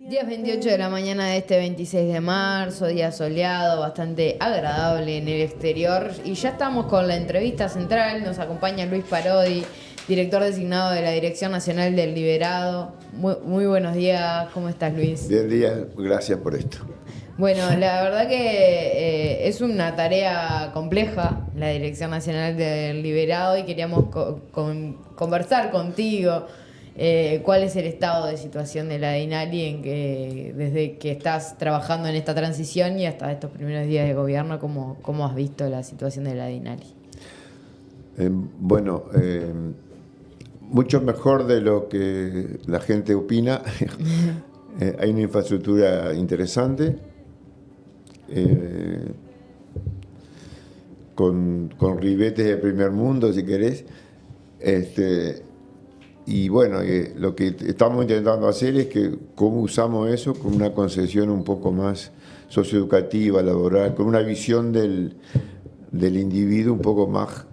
10:28 de la mañana de este 26 de marzo, día soleado, bastante agradable en el exterior. Y ya estamos con la entrevista central. Nos acompaña Luis Parodi, director designado de la Dirección Nacional del Liberado. Muy buenos días, ¿cómo estás, Luis? Bien días, gracias por esto. Bueno, la verdad que es una tarea compleja, la Dirección Nacional del Liberado, y queríamos conversar contigo. ¿Cuál es el estado de situación de la DINALI desde que estás trabajando en esta transición y hasta estos primeros días de gobierno? ¿Cómo has visto la situación de la DINALI? Mucho mejor de lo que la gente opina. Hay una infraestructura interesante, con ribetes de primer mundo, si querés. Y bueno, lo que estamos intentando hacer es que cómo usamos eso con una concepción un poco más socioeducativa, laboral, con una visión del individuo un poco más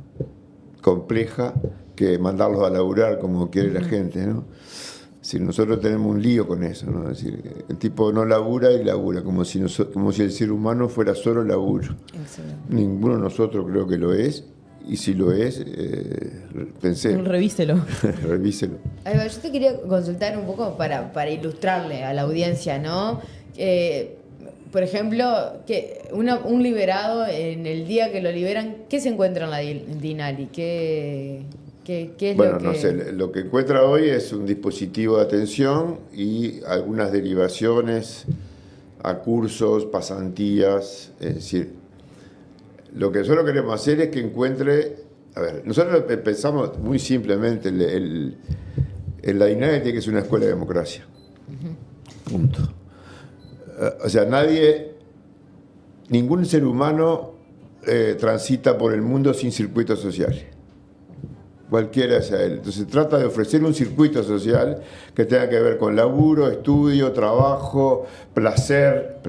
compleja que mandarlos a laburar como quiere la gente, ¿no? Es decir, nosotros tenemos un lío con eso, ¿no? Es decir, el tipo no labura y labura, como si el ser humano fuera solo laburo. Excelente. Ninguno de nosotros creo que lo es. Y si lo es, pensé. Revíselo. Revíselo. Yo te quería consultar un poco para ilustrarle a la audiencia, ¿no? Por ejemplo, que un liberado, en el día que lo liberan, ¿qué se encuentra en la DINALI? ¿Qué es bueno, lo que...? No sé, lo que encuentra hoy es un dispositivo de atención y algunas derivaciones a cursos, pasantías, es decir... Lo que nosotros queremos hacer es que encuentre... A ver, nosotros pensamos muy simplemente, la DINALI tiene que ser una escuela de democracia. Punto. O sea, ningún ser humano transita por el mundo sin circuitos sociales. Cualquiera sea él. Entonces trata de ofrecer un circuito social que tenga que ver con laburo, estudio, trabajo, placer,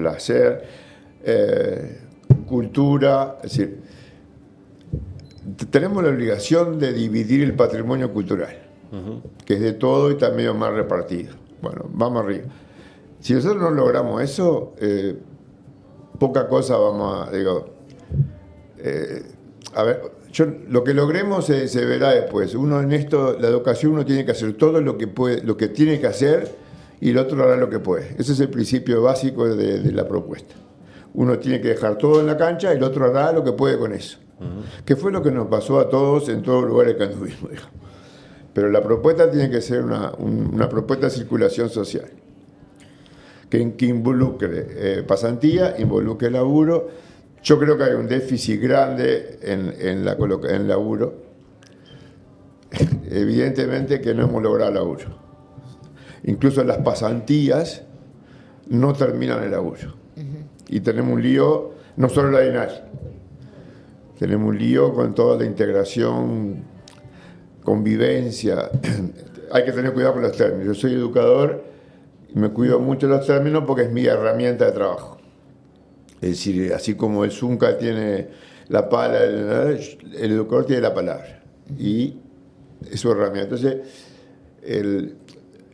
cultura. Es decir, tenemos la obligación de dividir el patrimonio cultural, que es de todo y está medio mal repartido. Bueno, vamos arriba. Si nosotros no logramos eso, poca cosa vamos a... lo que logremos se verá después. Uno en esto, la educación, uno tiene que hacer todo lo que puede, lo que tiene que hacer, y el otro hará lo que puede. Ese es el principio básico de la propuesta. Uno tiene que dejar todo en la cancha y el otro hará lo que puede con eso. Que fue lo que nos pasó a todos en todos los lugares que anduvimos. Pero la propuesta tiene que ser una propuesta de circulación social. Que involucre pasantía, involucre laburo. Yo creo que hay un déficit grande en laburo. Evidentemente que no hemos logrado laburo. Incluso las pasantías no terminan el laburo. Y tenemos un lío, no solo la DINALI, tenemos un lío con toda la integración, convivencia. Hay que tener cuidado con los términos. Yo soy educador y me cuido mucho de los términos porque es mi herramienta de trabajo. Es decir, así como el Zunca tiene la pala, el educador tiene la palabra. Y es su herramienta. Entonces,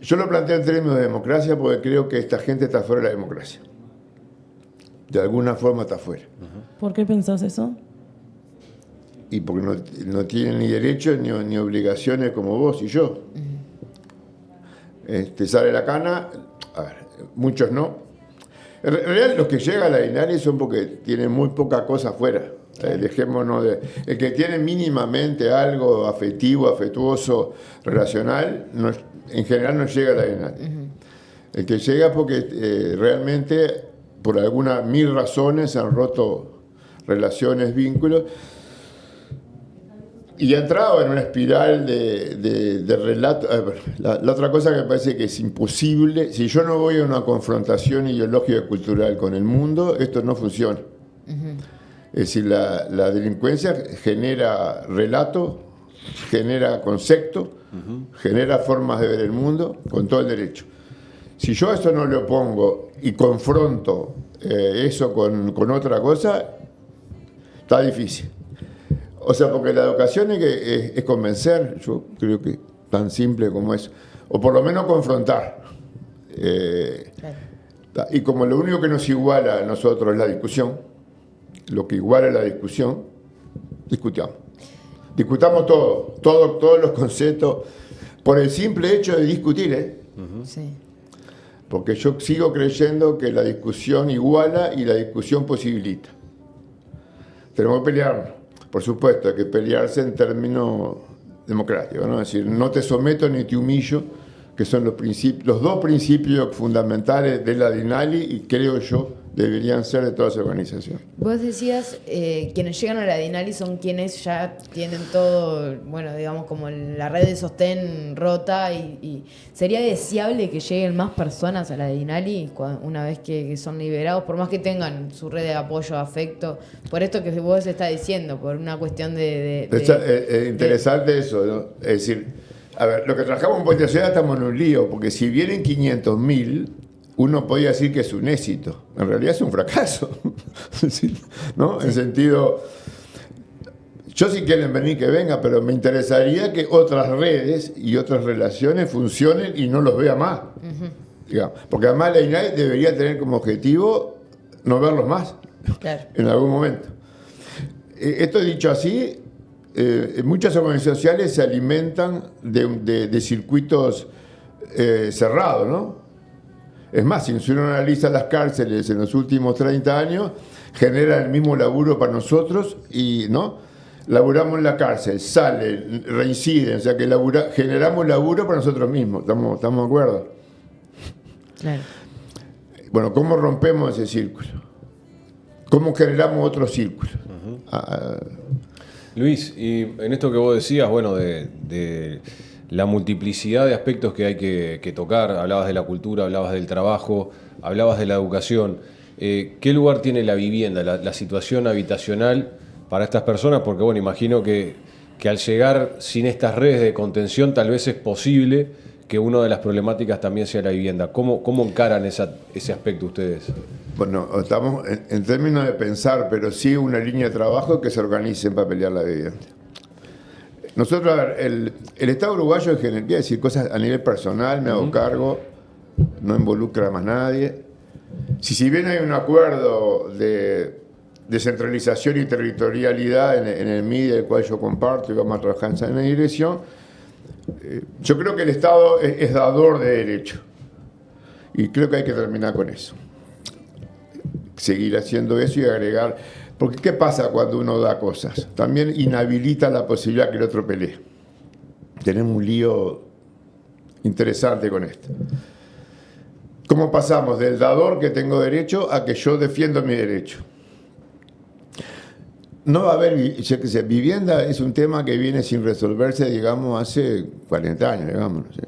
yo lo planteo en términos de democracia porque creo que esta gente está fuera de la democracia. De alguna forma está fuera. ¿Por qué pensás eso? Y porque no tienen ni derechos ni obligaciones como vos y yo. Sale la cana, a ver, muchos no. En realidad los que llegan a la DINALI son porque tienen muy poca cosa afuera. Dejémonos de... El que tiene mínimamente algo afectivo, afectuoso, relacional, en general no llega a la DINALI. El que llega porque realmente... por algunas 1000 razones se han roto relaciones, vínculos, y ha entrado en una espiral de relato. La otra cosa que me parece que es imposible, si yo no voy a una confrontación ideológica y cultural con el mundo, esto no funciona. Es decir, la delincuencia genera relato, genera concepto, genera formas de ver el mundo, con todo el derecho. Si yo a eso no le opongo y confronto eso con otra cosa, está difícil. O sea, porque la educación es convencer, yo creo que tan simple como eso, o por lo menos confrontar. Claro. Y como lo único que nos iguala a nosotros es la discusión, lo que iguala la discusión, discutamos. Discutamos todos los conceptos, por el simple hecho de discutir, Sí. Porque yo sigo creyendo que la discusión iguala y la discusión posibilita. Tenemos que pelearnos, por supuesto, hay que pelearse en términos democráticos, ¿no? Es decir, no te someto ni te humillo, que son los dos principios fundamentales de la DINALI y creo yo deberían ser de todas las organizaciones. Vos decías, quienes llegan a la DINALI son quienes ya tienen todo, bueno, digamos, como la red de sostén rota y ¿sería deseable que lleguen más personas a la DINALI una vez que son liberados, por más que tengan su red de apoyo, afecto, por esto que vos estás diciendo, por una cuestión Es interesante eso, ¿no? Es decir, a ver, lo que trabajamos en Puente Ciudad estamos en un lío, porque si vienen 500.000, uno podría decir que es un éxito. En realidad es un fracaso. ¿No? En sentido, yo si quieren venir que venga, pero me interesaría que otras redes y otras relaciones funcionen y no los vea más. Digamos. Porque además la INAI debería tener como objetivo no verlos más. Claro. En algún momento. Esto dicho así, muchas organizaciones sociales se alimentan de circuitos cerrados, ¿no? Es más, si uno analiza las cárceles en los últimos 30 años, genera el mismo laburo para nosotros y, ¿no? Laburamos en la cárcel, salen, reinciden, o sea que generamos laburo para nosotros mismos, ¿estamos de acuerdo? Claro. Bueno, ¿cómo rompemos ese círculo? ¿Cómo generamos otro círculo? Luis, y en esto que vos decías, bueno, de la multiplicidad de aspectos que hay que tocar, hablabas de la cultura, hablabas del trabajo, hablabas de la educación. ¿Qué lugar tiene la vivienda, la situación habitacional para estas personas? Porque, bueno, imagino que al llegar sin estas redes de contención, tal vez es posible que una de las problemáticas también sea la vivienda. ¿Cómo encaran ese aspecto ustedes? Bueno, estamos en términos de pensar, pero sí una línea de trabajo que se organice para pelear la vivienda. Nosotros, a ver, el Estado uruguayo en general, quiero decir cosas a nivel personal, me hago cargo, no involucra a más nadie. Si bien hay un acuerdo de descentralización y territorialidad en el MIDE, el cual yo comparto y vamos a trabajar en esa dirección, yo creo que el Estado es dador de derecho. Y creo que hay que terminar con eso. Seguir haciendo eso y agregar. Porque ¿qué pasa cuando uno da cosas? También inhabilita la posibilidad que el otro pelee. Tenemos un lío interesante con esto. ¿Cómo pasamos del dador que tengo derecho a que yo defiendo mi derecho? No va a haber, yo qué sé, vivienda es un tema que viene sin resolverse, digamos, hace 40 años, digamos. ¿Sí?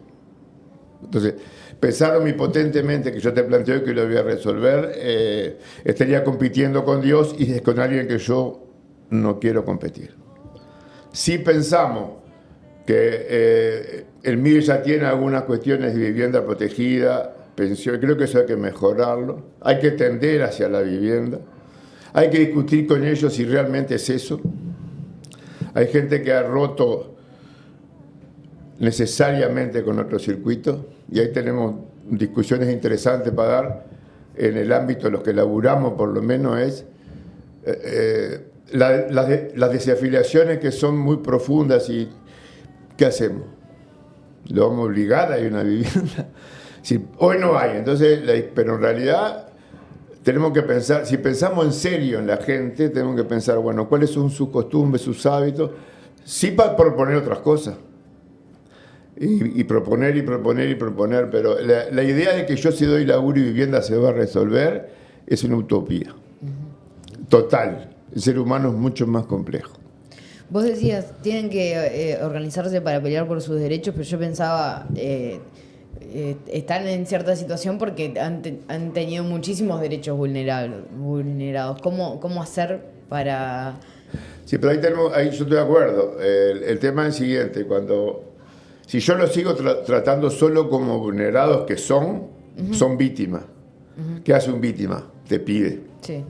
Entonces, pensar omnipotentemente que yo te planteo que lo voy a resolver, estaría compitiendo con Dios y es con alguien que yo no quiero competir. Si pensamos que el MIDE ya tiene algunas cuestiones de vivienda protegida, pensión, creo que eso hay que mejorarlo, hay que tender hacia la vivienda, hay que discutir con ellos si realmente es eso. Hay gente que ha roto necesariamente con otro circuito y ahí tenemos discusiones interesantes para dar en el ámbito de los que laburamos, por lo menos es las desafiliaciones que son muy profundas y ¿qué hacemos? ¿Lo vamos a obligar a ir a una vivienda? Si hoy no hay, entonces, pero en realidad tenemos que pensar, si pensamos en serio en la gente, tenemos que pensar, bueno, cuáles son sus costumbres, sus hábitos, sí para proponer otras cosas. Y proponer, pero la idea de que yo si doy laburo y vivienda se va a resolver es una utopía. Total. El ser humano es mucho más complejo. Vos decías, tienen que organizarse para pelear por sus derechos, pero yo pensaba, están en cierta situación porque han tenido muchísimos derechos vulnerados. ¿Cómo hacer para...? Sí, pero ahí yo estoy de acuerdo. El tema es el siguiente, si yo los sigo tratando solo como vulnerados que son víctimas. ¿Qué hace un víctima? Te pide. Sí.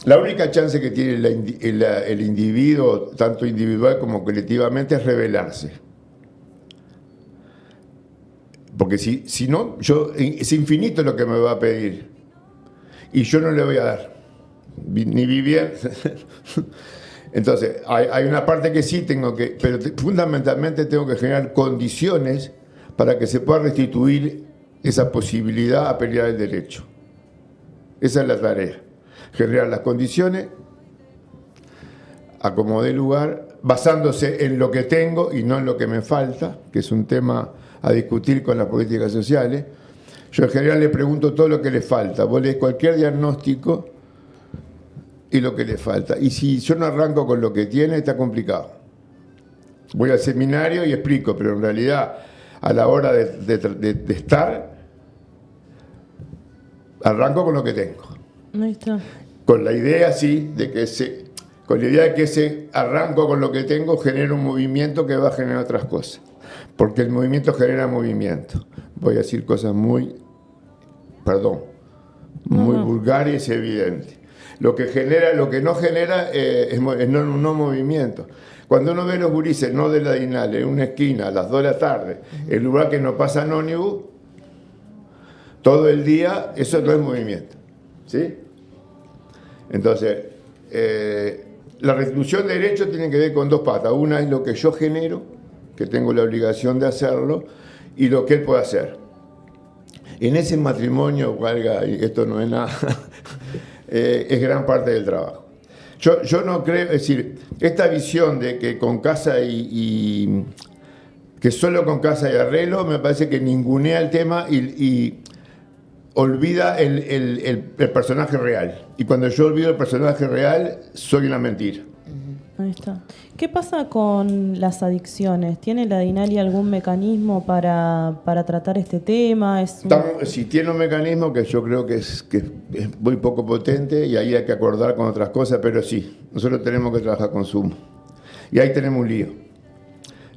La única chance que tiene el individuo, tanto individual como colectivamente, es rebelarse. Porque si no, es infinito lo que me va a pedir. Y yo no le voy a dar. Ni vivienda. Entonces, hay una parte que sí tengo que, pero fundamentalmente tengo que generar condiciones para que se pueda restituir esa posibilidad a pelear el derecho. Esa es la tarea. Generar las condiciones, acomodar lugar, basándose en lo que tengo y no en lo que me falta, que es un tema a discutir con las políticas sociales. Yo en general le pregunto todo lo que le falta. Vos lees cualquier diagnóstico y lo que le falta. Y si yo no arranco con lo que tiene, está complicado. Voy al seminario y explico, pero en realidad a la hora de estar, arranco con lo que tengo. Ahí está. Con la idea, sí, de que ese arranco con lo que tengo genera un movimiento que va a generar otras cosas. Porque el movimiento genera movimiento. Voy a decir cosas muy vulgares y evidentes. Lo que no genera es no movimiento. Cuando uno ve los gurises no de la Dinale en una esquina a las 2 de la tarde, el lugar que no pasa ómnibus, todo el día, eso no es movimiento. ¿Sí? Entonces, la restitución de derechos tiene que ver con dos patas. Una es lo que yo genero, que tengo la obligación de hacerlo, y lo que él puede hacer. En ese matrimonio, valga, y esto no es nada, es gran parte del trabajo. Yo no creo, es decir, esta visión de que con casa que solo con casa y arreglo, me parece que ningunea el tema y olvida el personaje real. Y cuando yo olvido el personaje real, soy una mentira. Ahí está. ¿Qué pasa con las adicciones? ¿Tiene la DINALI algún mecanismo para tratar este tema? Si tiene un mecanismo que yo creo que es muy poco potente y ahí hay que acordar con otras cosas, pero sí, nosotros tenemos que trabajar consumo. Y ahí tenemos un lío.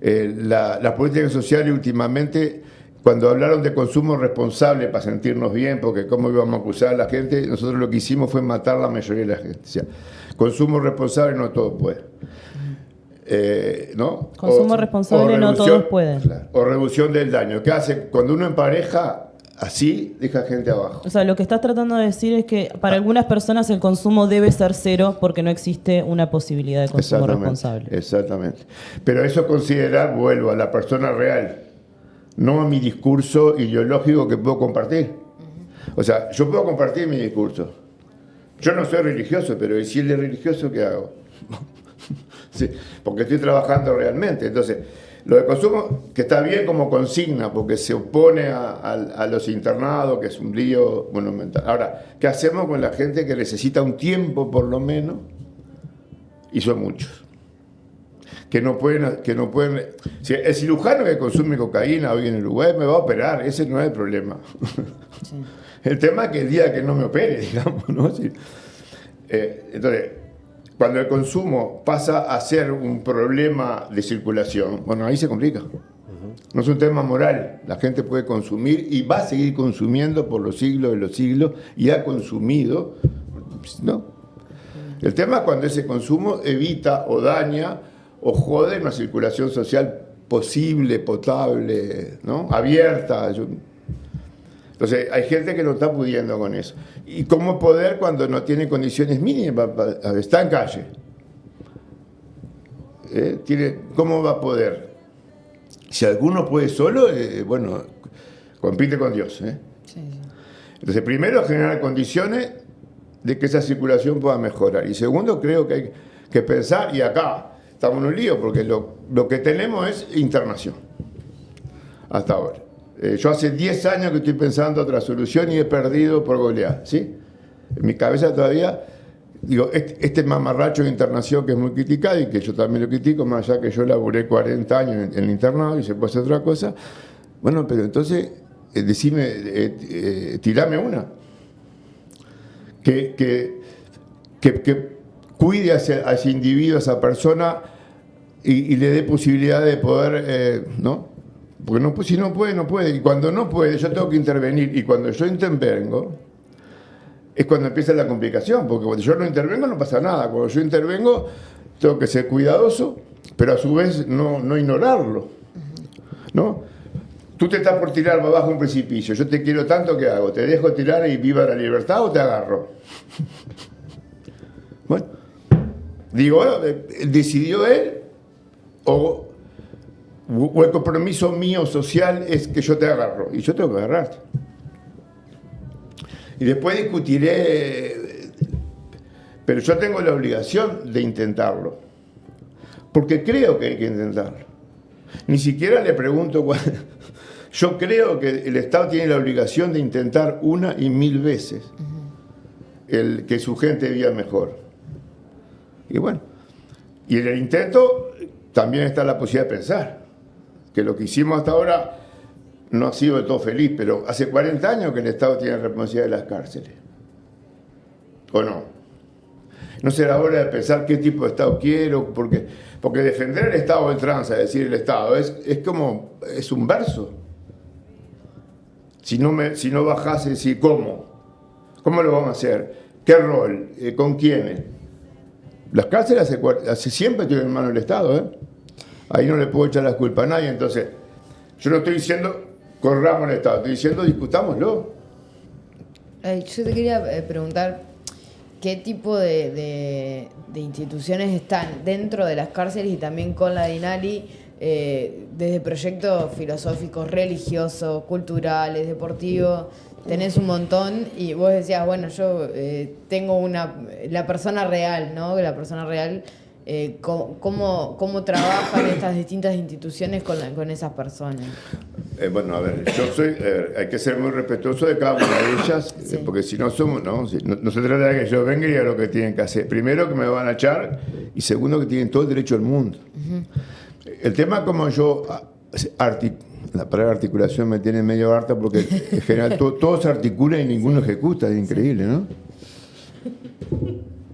Las políticas sociales últimamente, cuando hablaron de consumo responsable para sentirnos bien, porque cómo íbamos a acusar a la gente, nosotros lo que hicimos fue matar a la mayoría de la gente. O sea, consumo responsable no todos pueden. ¿No? Consumo responsable no todos pueden. Claro, o reducción del daño. ¿Qué hace? Cuando uno empareja así, deja gente abajo. O sea, lo que estás tratando de decir es que para algunas personas el consumo debe ser cero porque no existe una posibilidad de consumo responsable. Exactamente. Pero eso considerar, vuelvo a la persona real, no a mi discurso ideológico que puedo compartir. O sea, yo puedo compartir mi discurso. Yo no soy religioso, pero si él es religioso, ¿qué hago? Sí, porque estoy trabajando realmente. Entonces, lo de consumo, que está bien como consigna, porque se opone a los internados, que es un lío monumental. Ahora, ¿qué hacemos con la gente que necesita un tiempo, por lo menos? Y son muchos. Que no pueden. Si el cirujano que consume cocaína hoy en Uruguay me va a operar, ese no es el problema. Sí. El tema es que el día que no me opere, digamos, ¿no? Sí. Entonces, cuando el consumo pasa a ser un problema de circulación, bueno, ahí se complica. No es un tema moral. La gente puede consumir y va a seguir consumiendo por los siglos de los siglos y ha consumido, ¿no? El tema es cuando ese consumo evita o daña o jode una circulación social posible, potable, ¿no? Abierta. Entonces, hay gente que no está pudiendo con eso. ¿Y cómo poder cuando no tiene condiciones mínimas? Está en calle. ¿Cómo va a poder? Si alguno puede solo, bueno, compite con Dios. Sí, sí. Entonces, primero, generar condiciones de que esa circulación pueda mejorar. Y segundo, creo que hay que pensar, y acá estamos en un lío, porque lo que tenemos es internación. Hasta ahora. Yo hace 10 años que estoy pensando otra solución y he perdido por goleada, ¿sí? En mi cabeza todavía, digo, este mamarracho de internación que es muy criticado y que yo también lo critico, más allá que yo laburé 40 años en el internado y se puede hacer otra cosa. Bueno, pero entonces, tirame una. Que cuide a ese individuo, a esa persona y le dé posibilidad de poder, ¿no? Porque no, si no puede, no puede. Y cuando no puede, yo tengo que intervenir. Y cuando yo intervengo, es cuando empieza la complicación. Porque cuando yo no intervengo, no pasa nada. Cuando yo intervengo, tengo que ser cuidadoso, pero a su vez no ignorarlo, ¿no? tú te estás por tirar abajo un precipicio, yo te quiero tanto que hago, ¿te dejo tirar y viva la libertad o te agarro? Bueno, digo, decidió él o el compromiso mío social es que yo te agarro y yo tengo que agarrarte. Y después discutiré, pero yo tengo la obligación de intentarlo, porque creo que hay que intentarlo. Ni siquiera le pregunto cuál. Yo creo que el Estado tiene la obligación de intentar 1 y 1000 veces que su gente viva mejor. Y bueno, y en el intento también está la posibilidad de pensar que lo que hicimos hasta ahora no ha sido de todo feliz, pero hace 40 años que el Estado tiene responsabilidad de las cárceles. ¿O no? ¿No será hora de pensar qué tipo de Estado quiero? Porque defender el Estado de tranza, decir el Estado, es como un verso. Si no bajás, es decir, ¿cómo? ¿Cómo lo vamos a hacer? ¿Qué rol? ¿Con quiénes? Las cárceles hace siempre tienen en mano el Estado, ¿eh? Ahí no le puedo echar la culpa a nadie. Entonces, yo no estoy diciendo corramos el Estado, estoy diciendo discutámoslo. Yo te quería preguntar qué tipo de instituciones están dentro de las cárceles y también con la DINALI, desde proyectos filosóficos, religiosos, culturales, deportivos. Tenés un montón y vos decías, bueno, yo tengo la persona real, ¿no? La persona real, ¿cómo trabajan estas distintas instituciones con esas personas? Bueno, a ver, hay que ser muy respetuoso de cada una de ellas, sí. Porque si no somos, no se trata de que yo venga y diga lo que tienen que hacer. Primero, que me van a echar, y segundo, que tienen todo el derecho del mundo. El tema como yo, la palabra articulación me tiene medio harta porque en general todo se articula y ninguno ejecuta, es increíble, ¿no?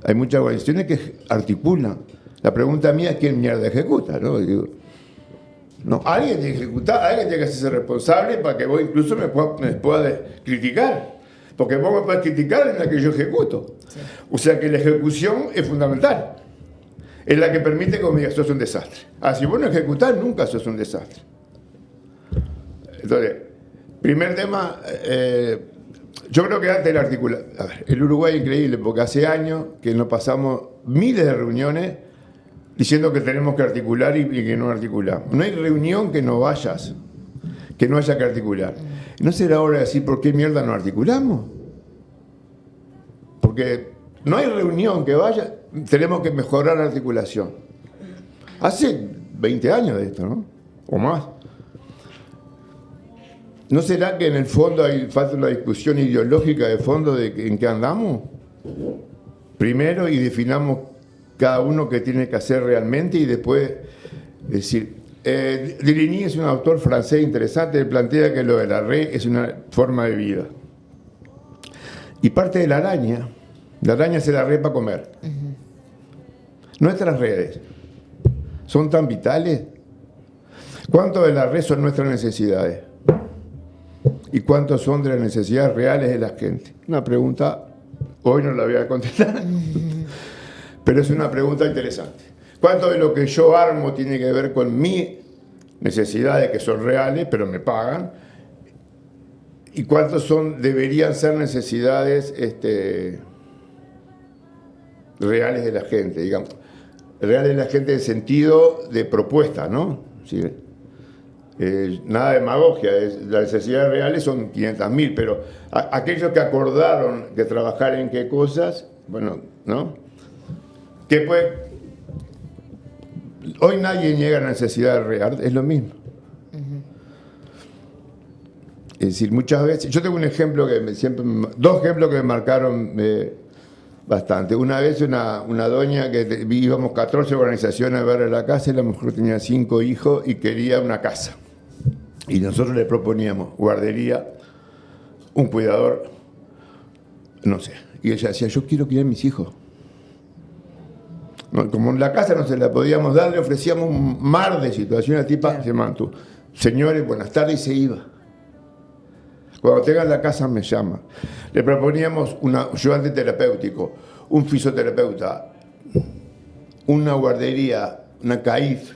Hay muchas organizaciones que articulan. La pregunta mía es quién mierda ejecuta, ¿no? Digo, no, alguien tiene que ejecutar, alguien tiene que hacerse responsable para que vos incluso me puedas criticar. Porque vos me podés criticar en la que yo ejecuto. Sí. O sea que la ejecución es fundamental. Es la que permite que vos me digas, sos un desastre. Si vos no ejecutás, nunca sos un desastre. Entonces, primer tema, yo creo que antes el Uruguay es increíble, porque hace años que nos pasamos miles de reuniones diciendo que tenemos que articular y que no articulamos. No hay reunión que no vayas, que no haya que articular. ¿No será hora de decir por qué mierda no articulamos? Porque no hay reunión que vaya, tenemos que mejorar la articulación. Hace 20 años de esto, ¿no? O más. ¿No será que en el fondo falta una discusión ideológica de fondo de en qué andamos? Primero, y definamos cada uno qué tiene que hacer realmente, y después, es decir, Deligny es un autor francés interesante, él plantea que lo de la red es una forma de vida. Y parte de la araña se la red para comer. Nuestras redes son tan vitales. ¿Cuánto de la red son nuestras necesidades? ¿Y cuántos son de las necesidades reales de la gente? Una pregunta, hoy no la voy a contestar, pero es una pregunta interesante. ¿Cuánto de lo que yo armo tiene que ver con mis necesidades, que son reales, pero me pagan? ¿Y cuántos deberían ser necesidades reales de la gente, digamos? Reales de la gente en sentido de propuesta, ¿no? ¿Sí? Nada de demagogia, las necesidades reales son 500.000, pero aquellos que acordaron que trabajar en qué cosas, bueno, ¿no? ¿Qué puede? Hoy nadie niega la necesidad real, es lo mismo. Es decir, muchas veces, yo tengo un ejemplo dos ejemplos que me marcaron bastante. Una vez una doña que íbamos 14 organizaciones a ver a la casa, y la mujer tenía 5 hijos y quería una casa. Y nosotros le proponíamos guardería, un cuidador, no sé. Y ella decía, yo quiero criar a mis hijos. No, como en la casa no se la podíamos dar, le ofrecíamos un mar de situaciones. La tipa se mantuvo. Señores, buenas tardes, y se iba. Cuando tengan la casa me llama. Le proponíamos un ayudante terapéutico, un fisioterapeuta, una guardería, una CAIF.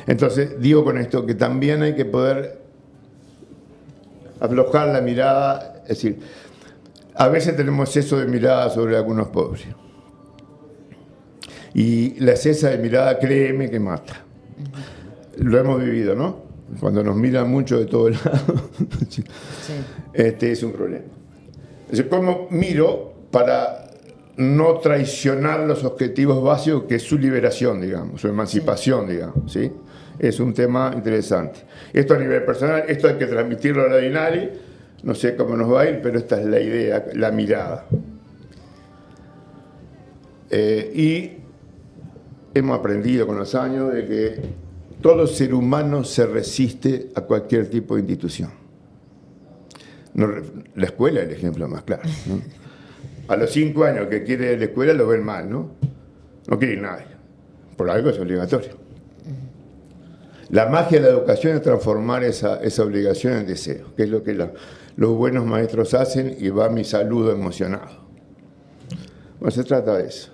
Entonces, digo con esto que también hay que poder aflojar la mirada, es decir, a veces tenemos exceso de mirada sobre algunos pobres. Y la exceso de mirada, créeme, que mata. Lo hemos vivido, ¿no? Cuando nos miran mucho de todos lados, sí. Es un problema. Entonces, ¿cómo miro para no traicionar los objetivos básicos, que es su liberación, digamos, su emancipación, digamos, ¿sí? Es un tema interesante. Esto a nivel personal, esto hay que transmitirlo a la Dinari, no sé cómo nos va a ir, pero esta es la idea, la mirada. Y hemos aprendido con los años de que todo ser humano se resiste a cualquier tipo de institución. La escuela es el ejemplo más claro, ¿no? A los 5 años que quiere ir a la escuela lo ven mal, ¿no? No quiere ir nadie. Por algo es obligatorio. La magia de la educación es transformar esa obligación en deseo, que es lo que los buenos maestros hacen, y va mi saludo emocionado. Bueno, se trata de eso.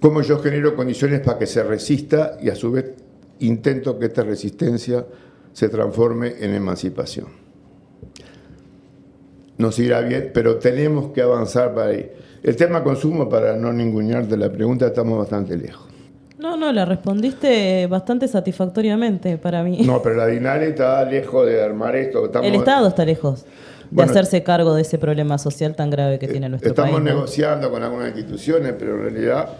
Cómo yo genero condiciones para que se resista y a su vez intento que esta resistencia se transforme en emancipación. Nos irá bien, pero tenemos que avanzar para ahí. El tema consumo, para no ningunearte la pregunta, estamos bastante lejos. No, la respondiste bastante satisfactoriamente para mí. No, pero la Dinari está lejos de armar esto. El Estado está lejos de hacerse cargo de ese problema social tan grave que tiene nuestro país. Estamos negociando con algunas instituciones, pero en realidad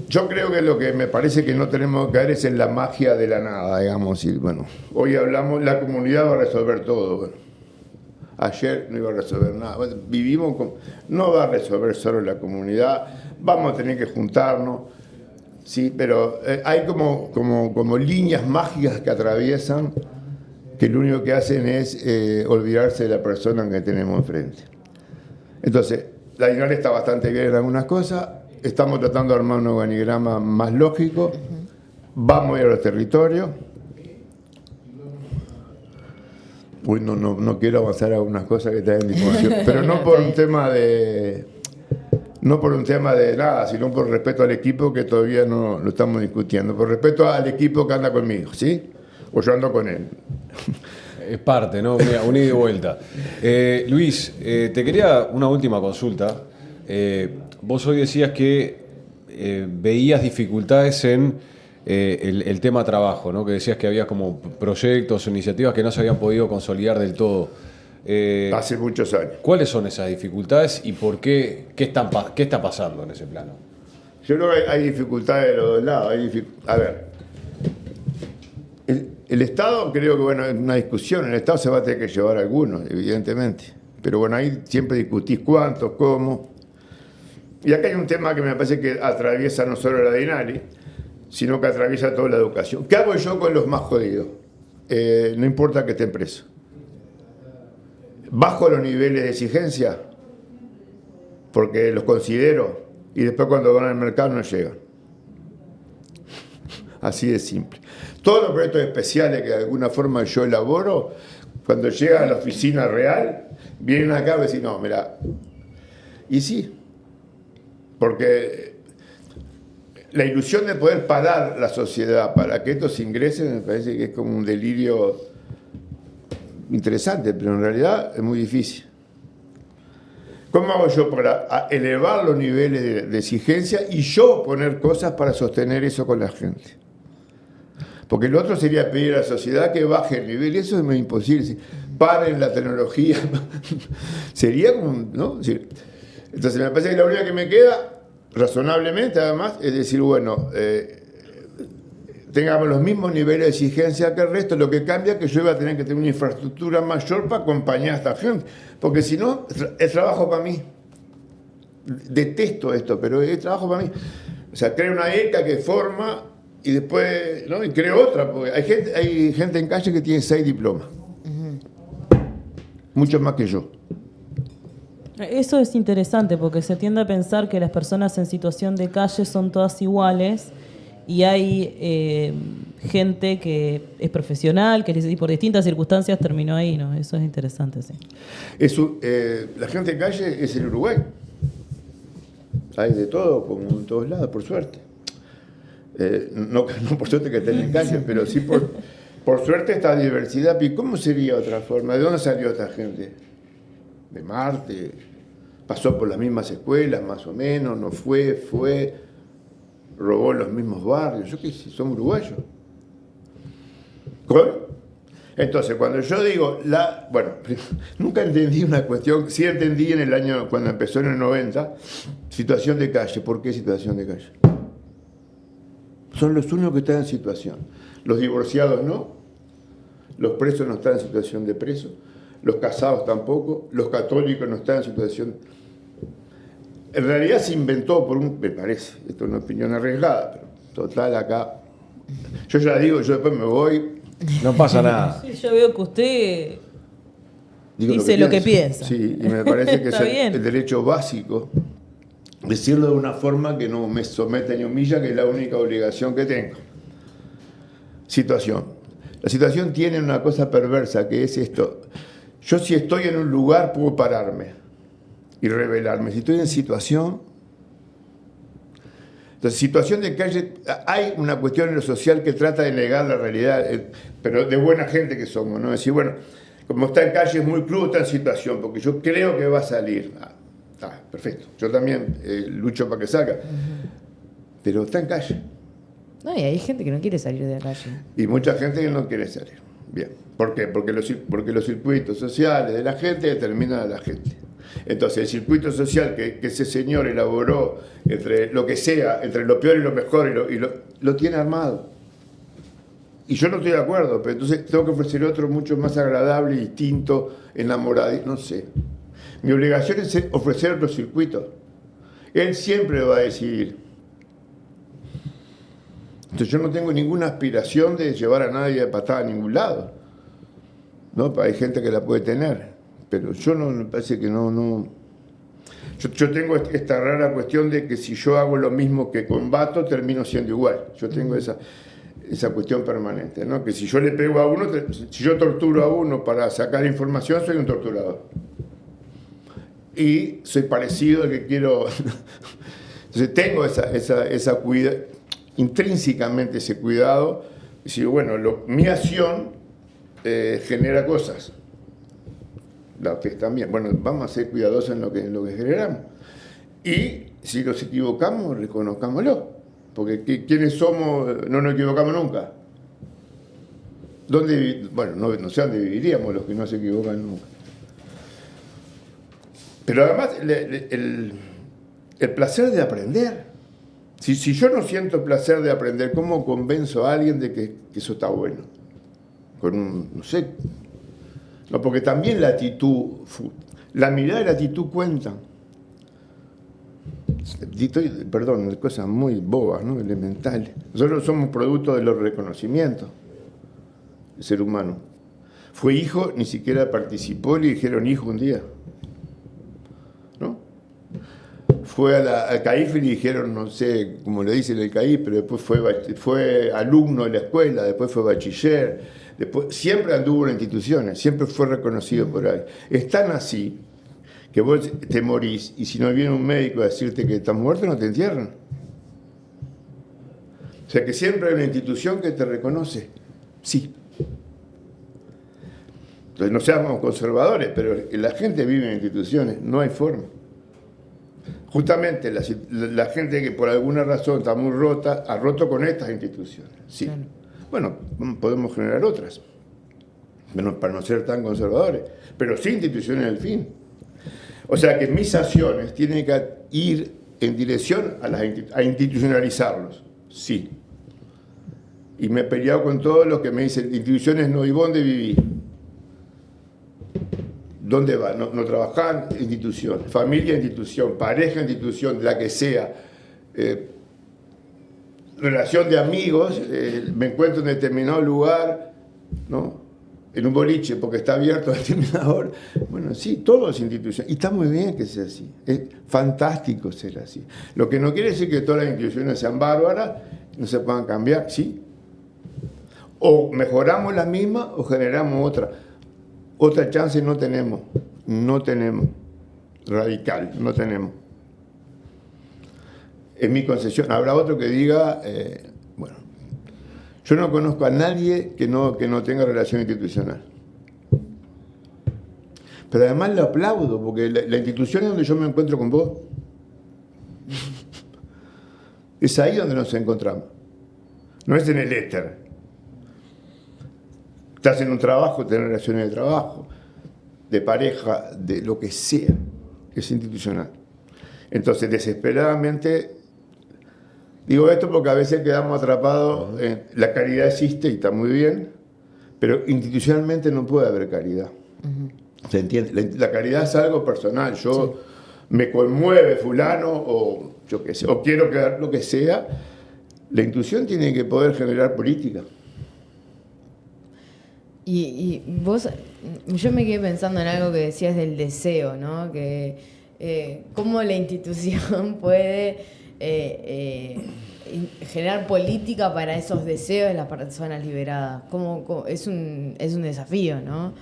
yo creo que lo que me parece que no tenemos que caer es en la magia de la nada, digamos. Y, bueno, hoy hablamos, la comunidad va a resolver todo. Bueno, ayer no iba a resolver nada. Bueno, no va a resolver solo la comunidad, vamos a tener que juntarnos, sí, pero hay como líneas mágicas que atraviesan, que lo único que hacen es olvidarse de la persona que tenemos enfrente. Entonces, la Dinari está bastante bien en algunas cosas, estamos tratando de armar un organigrama más lógico, vamos a ir a los territorios. Uy, no quiero avanzar a algunas cosas que están en discusión, pero no por un tema de nada, sino por respeto al equipo, que todavía no lo estamos discutiendo, por respeto al equipo que anda conmigo, ¿sí? O yo ando con él. Es parte, ¿no? Mira, un ida y vuelta. Luis, te quería una última consulta. Vos hoy decías que veías dificultades en el tema trabajo, ¿no? Que decías que había como proyectos o iniciativas que no se habían podido consolidar del todo. Hace muchos años. ¿Cuáles son esas dificultades y por qué? ¿Qué está pasando en ese plano? Yo creo que hay dificultades de los dos lados. A ver, el Estado, creo que, bueno, es una discusión. El Estado se va a tener que llevar algunos, evidentemente. Pero bueno, ahí siempre discutís cuántos, cómo. Y acá hay un tema que me parece que atraviesa no solo la Dinari, sino que atraviesa toda la educación. ¿Qué hago yo con los más jodidos? No importa que estén presos. Bajo los niveles de exigencia, porque los considero, y después cuando van al mercado no llegan. Así de simple. Todos los proyectos especiales que de alguna forma yo elaboro, cuando llegan a la oficina real, vienen acá y dicen, no, mira, y sí, porque la ilusión de poder parar la sociedad para que estos ingresen me parece que es como un delirio interesante, pero en realidad es muy difícil. ¿Cómo hago yo para elevar los niveles de exigencia y yo poner cosas para sostener eso con la gente? Porque lo otro sería pedir a la sociedad que baje el nivel, y eso es muy imposible. Paren la tecnología. Sería como, ¿no? Entonces me parece que la única que me queda, razonablemente además, es decir, bueno, tengamos los mismos niveles de exigencia que el resto, lo que cambia es que yo iba a tener que tener una infraestructura mayor para acompañar a esta gente, porque si no, es trabajo para mí. Detesto esto, pero es trabajo para mí. O sea, creo una ECA que forma y después, ¿no? Y creo otra, porque hay gente en calle que tiene 6 diplomas. Mucho más que yo. Eso es interesante porque se tiende a pensar que las personas en situación de calle son todas iguales y hay gente que es profesional, que por distintas circunstancias terminó ahí, ¿no? Eso es interesante, sí. La gente de calle es en Uruguay. Hay de todo, como en todos lados, por suerte. No por suerte que estén en calle, pero sí Por suerte esta diversidad, ¿y cómo sería otra forma? ¿De dónde salió esta gente? ¿De Marte? ¿Pasó por las mismas escuelas, más o menos? ¿No fue? ¿Robó en los mismos barrios? Yo qué sé, son uruguayos. Entonces, cuando yo digo, bueno, nunca entendí una cuestión, sí entendí en el año, cuando empezó en el 90, situación de calle. ¿Por qué situación de calle? Son los únicos que están en situación. Los divorciados no, los presos no están en situación de preso, los casados tampoco, los católicos no están en situación... En realidad se inventó me parece, esto es una opinión arriesgada, pero total acá... Yo ya digo, yo después me voy... No pasa nada. Sí, yo veo que usted Digo dice lo que piensa. Sí, y me parece que es Está bien. el derecho básico, decirlo de una forma que no me someta ni humilla, que es la única obligación que tengo. Situación. La situación tiene una cosa perversa, que es esto. Yo si estoy en un lugar puedo pararme y rebelarme. Si estoy en situación... Entonces, situación de calle, hay una cuestión en lo social que trata de negar la realidad, pero de buena gente que somos, ¿no? Decir, bueno, como está en calle es muy crudo, está en situación, porque yo creo que va a salir. Perfecto. Yo también lucho para que salga. Pero está en calle. No, y hay gente que no quiere salir de la calle. Y mucha gente que no quiere salir. Bien. ¿Por qué? Porque los circuitos sociales de la gente determinan a la gente. Entonces, el circuito social que ese señor elaboró entre lo que sea, entre lo peor y lo mejor, lo tiene armado. Y yo no estoy de acuerdo, pero entonces tengo que ofrecer otro mucho más agradable, distinto, enamorado, no sé. Mi obligación es ofrecer otro circuito. Él siempre lo va a decidir. Entonces yo no tengo ninguna aspiración de llevar a nadie de patada a ningún lado. ¿No? Hay gente que la puede tener. Pero yo no, me parece que no. Yo tengo esta rara cuestión de que si yo hago lo mismo que combato, termino siendo igual. Yo tengo esa cuestión permanente, ¿no? Que si yo le pego a uno, si yo torturo a uno para sacar información, soy un torturador. Y soy parecido al que quiero. Entonces tengo esa cuidado, intrínsecamente ese cuidado. Y si, bueno, mi acción genera cosas. La que también, bueno, vamos a ser cuidadosos en lo que generamos. Y si nos equivocamos, reconozcámoslo. Porque ¿quiénes somos? No nos equivocamos nunca. Bueno, no sé dónde viviríamos los que no se equivocan nunca. Pero además, el placer de aprender. Si yo no siento placer de aprender, ¿cómo convenzo a alguien de que eso está bueno? No sé. No, porque también la actitud, la mirada y la actitud cuentan. Perdón, cosas muy bobas, ¿no? Elementales. Nosotros somos producto de los reconocimientos, el ser humano. Fue hijo, ni siquiera participó, le dijeron hijo un día. ¿No? Fue al CAIF y le dijeron, no sé cómo le dicen el CAIF, pero después fue alumno de la escuela, después fue bachiller. Después, siempre anduvo en instituciones, siempre fue reconocido por ahí. Es tan así que vos te morís y si no viene un médico a decirte que estás muerto, no te entierran. O sea que siempre hay una institución que te reconoce. Sí. Entonces no seamos conservadores, pero la gente vive en instituciones, no hay forma. Justamente la gente que por alguna razón está muy rota, ha roto con estas instituciones. Sí. Claro. Bueno, podemos generar otras, para no ser tan conservadores, pero sí instituciones del fin. O sea que mis acciones tienen que ir en dirección a institucionalizarlos, sí. Y me he peleado con todos los que me dicen, instituciones no, ¿y dónde viví? ¿Dónde va? No trabajar en institución, familia institución, pareja institución, la que sea. Relación de amigos, me encuentro en determinado lugar, ¿no? En un boliche porque está abierto a determinada hora. Bueno, sí, todo es institución. Y está muy bien que sea así. Es fantástico ser así. Lo que no quiere decir que todas las instituciones sean bárbaras, no se puedan cambiar, sí. O mejoramos la misma o generamos otra. Otra chance no tenemos. No tenemos. Radical, no tenemos. Es mi concesión. Habrá otro que diga, bueno, Yo no conozco a nadie que no tenga relación institucional. Pero además lo aplaudo, porque la institución es donde yo me encuentro con vos. Es ahí donde nos encontramos. No es en el éter. Estás en un trabajo, tenés relaciones de trabajo, de pareja, de lo que sea. Es institucional. Entonces, desesperadamente, digo esto porque a veces quedamos atrapados en la caridad existe y está muy bien, pero institucionalmente no puede haber caridad. ¿Se entiende? La caridad es algo personal. Yo me conmueve fulano o yo qué sé, o quiero que lo que sea. La institución tiene que poder generar política. Y vos, yo me quedé pensando en algo que decías del deseo, ¿no? Que cómo la institución puede generar política para esos deseos de las personas liberadas. Es un desafío, ¿no?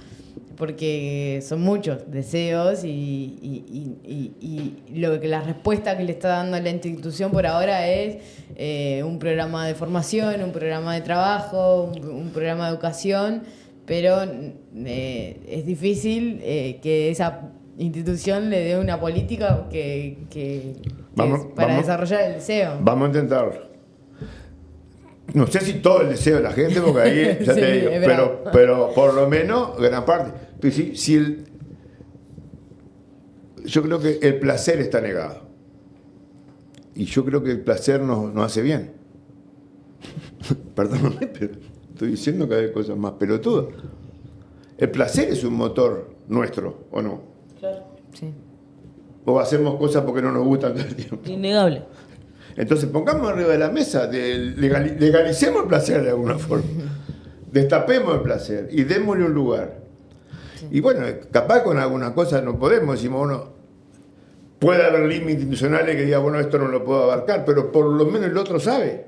Porque son muchos deseos y la respuesta que le está dando la institución por ahora es un programa de formación, un programa de trabajo, un programa de educación, pero es difícil que esa institución le dé una política para desarrollar el deseo. Vamos a intentarlo. No sé si todo el deseo de la gente, porque ahí ya Sí, te digo, pero por lo menos gran parte. Pero yo creo que el placer está negado. Y yo creo que el placer nos hace bien. Perdóname, pero estoy diciendo que hay cosas más pelotudas. El placer es un motor nuestro, ¿o no? Claro. Sí. O hacemos cosas porque no nos gustan todo el tiempo. Innegable. Entonces pongamos arriba de la mesa, legalicemos el placer de alguna forma. Destapemos el placer y démosle un lugar. Sí. Y bueno, capaz con algunas cosas no podemos, decimos, bueno, puede haber límites institucionales que digan, bueno, esto no lo puedo abarcar, pero por lo menos el otro sabe.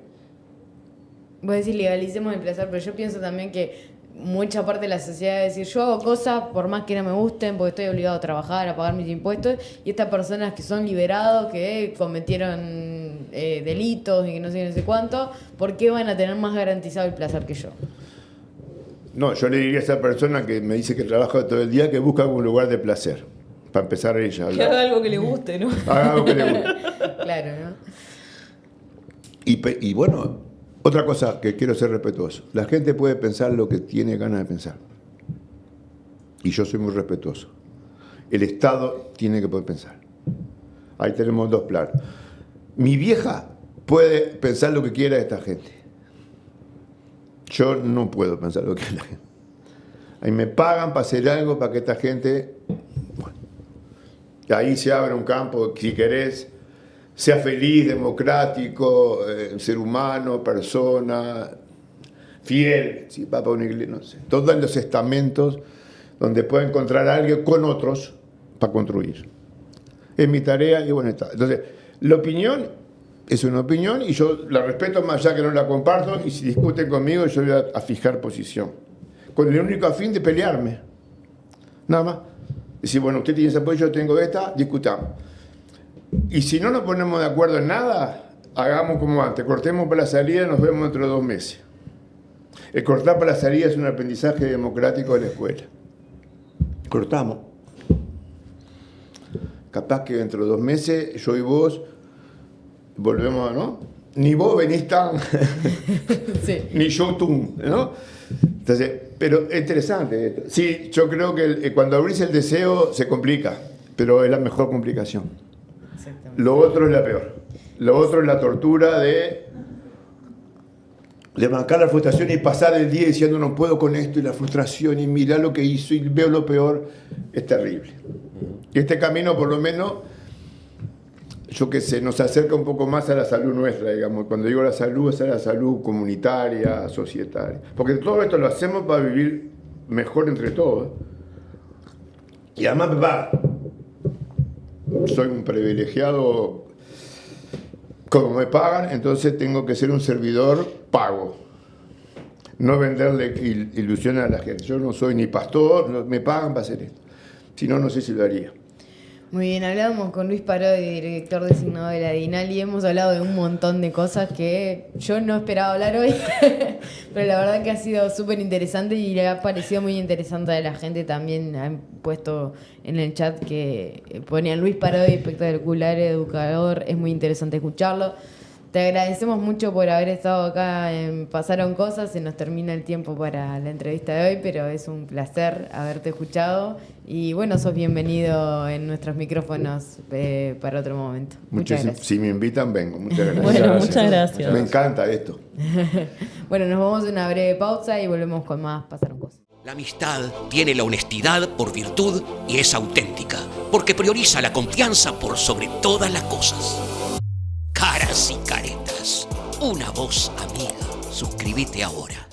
Voy a decir legalicemos el placer, pero yo pienso también que mucha parte de la sociedad es decir, yo hago cosas por más que no me gusten, porque estoy obligado a trabajar, a pagar mis impuestos, y estas personas que son liberados, que cometieron delitos y que no sé no sé cuánto, ¿por qué van a tener más garantizado el placer que yo? No, yo le diría a esa persona que me dice que trabaja todo el día que busca algún lugar de placer, para empezar ella a hablar. Que haga algo que le guste, ¿no? Haga algo que le guste. Claro, ¿no? Y bueno, otra cosa que quiero ser respetuoso. La gente puede pensar lo que tiene ganas de pensar. Y yo soy muy respetuoso. El Estado tiene que poder pensar. Ahí tenemos dos planos. Mi vieja puede pensar lo que quiera de esta gente. Yo no puedo pensar lo que quiera la gente. Ahí me pagan para hacer algo para que esta gente... Bueno, ahí se abre un campo, si querés... sea feliz, democrático, ser humano, persona, fiel, si va para una iglesia, no sé. Todos los estamentos donde pueda encontrar a alguien con otros para construir. Es mi tarea y bueno, está. Entonces, la opinión es una opinión y yo la respeto más allá que no la comparto y si discuten conmigo yo voy a fijar posición. Con el único fin de pelearme. Nada más. Decir, bueno, usted tiene ese apoyo, yo tengo esta, discutamos. Y si no nos ponemos de acuerdo en nada, hagamos como antes, cortemos para la salida y nos vemos dentro de 2 meses. El cortar para la salida es un aprendizaje democrático de la escuela. Cortamos. Capaz que dentro de 2 meses yo y vos volvemos, ¿no? Ni vos venís tan, sí. Ni yo tú, ¿no? Entonces, pero es interesante esto. Sí, yo creo que cuando abrís el deseo se complica, pero es la mejor complicación. Lo otro es la peor. Lo otro es la tortura de bancar la frustración y pasar el día diciendo no puedo con esto y la frustración y mirar lo que hizo y veo lo peor. Es terrible. Y este camino por lo menos, yo qué sé, nos acerca un poco más a la salud nuestra, digamos. Cuando digo la salud, es a la salud comunitaria, societaria. Porque todo esto lo hacemos para vivir mejor entre todos. Y además me pagan. Soy un privilegiado, como me pagan, entonces tengo que ser un servidor pago. No venderle ilusiones a la gente. Yo no soy ni pastor, me pagan para hacer esto. Si no, no sé si lo haría. Muy bien, hablábamos con Luis Parodi, director designado de la DINAL, y hemos hablado de un montón de cosas que yo no esperaba hablar hoy, pero la verdad que ha sido súper interesante y le ha parecido muy interesante a la gente. También han puesto en el chat que ponían Luis Parodi, espectacular educador, es muy interesante escucharlo. Te agradecemos mucho por haber estado acá en Pasaron Cosas, se nos termina el tiempo para la entrevista de hoy, pero es un placer haberte escuchado y bueno, sos bienvenido en nuestros micrófonos para otro momento. Muchas gracias. Si me invitan, vengo. Muchas gracias. Bueno, muchas gracias. Me encanta esto. Bueno, nos vamos a una breve pausa y volvemos con más Pasaron Cosas. La amistad tiene la honestidad por virtud y es auténtica, porque prioriza la confianza por sobre todas las cosas. Caras y caretas, una voz amiga. Suscríbete ahora.